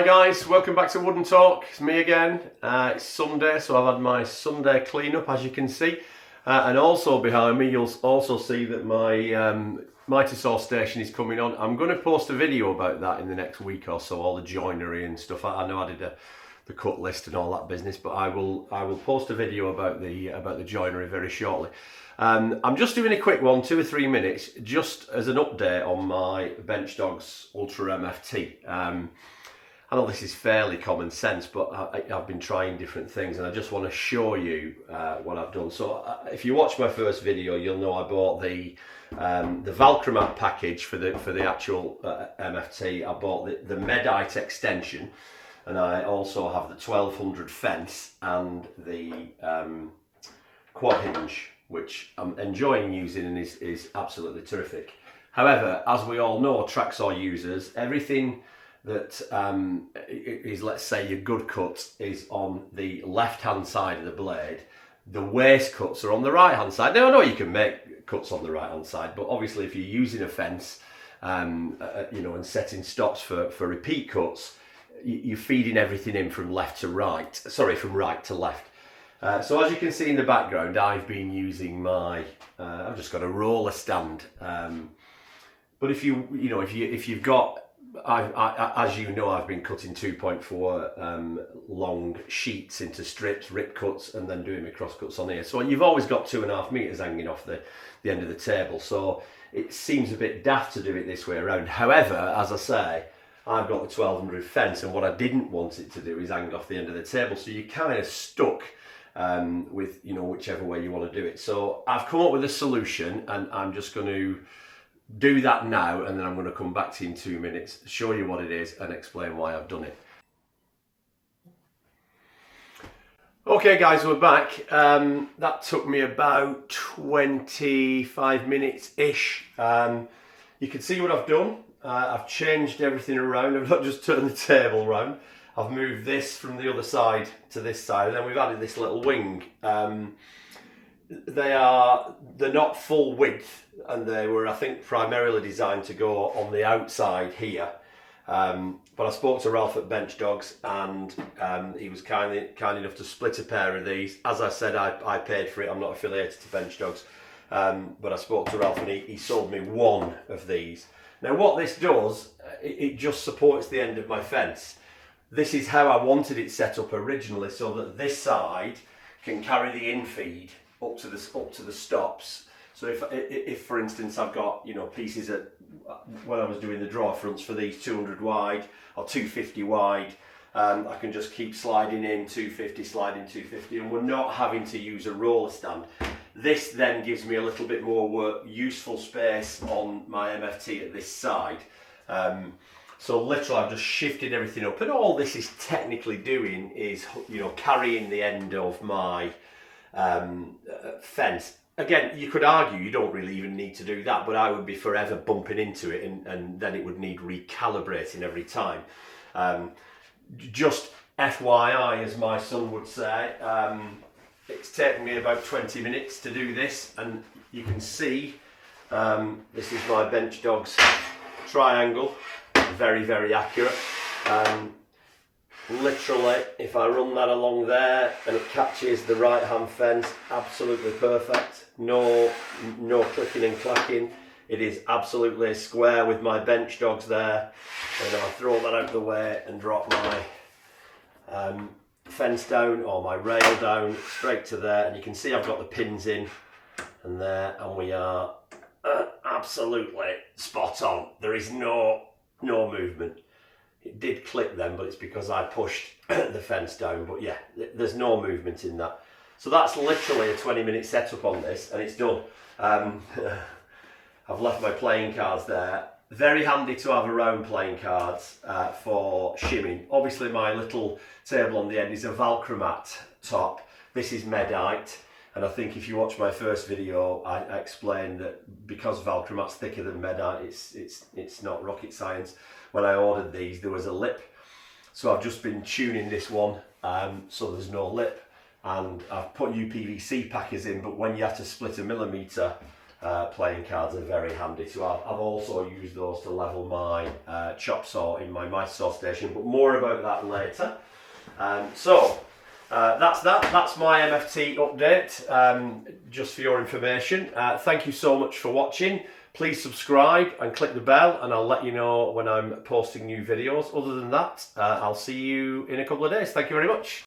Hi guys, welcome back to Wooden Talk. It's me again. It's Sunday, so I've had my Sunday clean-up, as you can see. And also behind me, you'll also see that my Mighty Saw station is coming on. I'm going to post a video about that in the next week or so, all the joinery and stuff. I know I did the cut list and all that business, but I will post a video about the joinery very shortly. I'm just doing a quick one, 2 or 3 minutes, just as an update on my Benchdog's Ultra MFT. I know this is fairly common sense, but I've been trying different things, and I just want to show you what I've done. So if you watch my first video, you'll know I bought the Valchromat package for the actual MFT. I bought the Medite extension, and I also have the 1200 fence and the quad hinge, which I'm enjoying using and is absolutely terrific. However, as we all know, Traxor users, everything that is, let's say, your good cut is on the left hand side of the blade. The waste cuts are on the right hand side. Now I know you can make cuts on the right hand side, but obviously if you're using a fence and setting stops for repeat cuts, you're feeding everything in from left to right, sorry, from right to left. So as you can see in the background, I've been using my I've just got a roller stand, but if you've got, as you know, I've been cutting 2.4 long sheets into strips, rip cuts, and then doing my cross cuts on here. So you've always got 2.5 meters hanging off the end of the table. So it seems a bit daft to do it this way around. However, as I say, I've got the 1200 fence, and what I didn't want it to do is hang off the end of the table. So you're kind of stuck with whichever way you want to do it. So I've come up with a solution, and I'm just going to do that now, and then I'm going to come back to you in 2 minutes, show you what it is and explain why I've done it. Okay guys, we're back. That took me about 25 minutes ish. You can see what I've done. I've changed everything around. I've not just turned the table around. I've moved this from the other side to this side, and then we've added this little wing. They're not full width, and they were, I think, primarily designed to go on the outside here. But I spoke to Ralph at Benchdogs, and he was kind enough to split a pair of these. As I said, I paid for it. I'm not affiliated to Benchdogs, but I spoke to Ralph, and he sold me one of these. Now what this does, it just supports the end of my fence. This is how I wanted it set up originally, so that this side can carry the infeed up to the stops. So if for instance I've got pieces when I was doing the draw fronts for these 200 wide or 250 wide, I can just keep sliding in 250, sliding 250, and we're not having to use a roller stand. This then gives me a little bit more useful space on my MFT at this side. So literally I've just shifted everything up, and all this is technically doing is carrying the end of my fence. Again, you could argue you don't really even need to do that, but I would be forever bumping into it, and then it would need recalibrating every time. Just FYI, as my son would say, it's taken me about 20 minutes to do this, and you can see this is my Benchdog's triangle, very, very accurate. Literally, if I run that along there and it catches the right hand fence, absolutely perfect. No clicking and clacking. It is absolutely square with my Benchdogs there. And I throw that out of the way and drop my fence down, or my rail down, straight to there. And you can see I've got the pins in and there, and we are absolutely spot on. There is no movement. It did click then, but it's because I pushed the fence down. But yeah, there's no movement in that. So that's literally a 20-minute setup on this, and it's done. I've left my playing cards there. Very handy to have around playing cards for shimming. Obviously my little table on the end is a Valchromat top. This is Medite. And I think if you watch my first video, I explained that because Valchromat's thicker than Medite, it's not rocket science. When I ordered these, there was a lip, so I've just been tuning this one so there's no lip, and I've put UPVC packers in, but when you have to split a millimetre playing cards are very handy. So I've also used those to level my chop saw in my mitre saw station, but more about that later. That's my MFT update, just for your information. Thank you so much for watching. Please subscribe and click the bell, and I'll let you know when I'm posting new videos. Other than that, I'll see you in a couple of days. Thank you very much.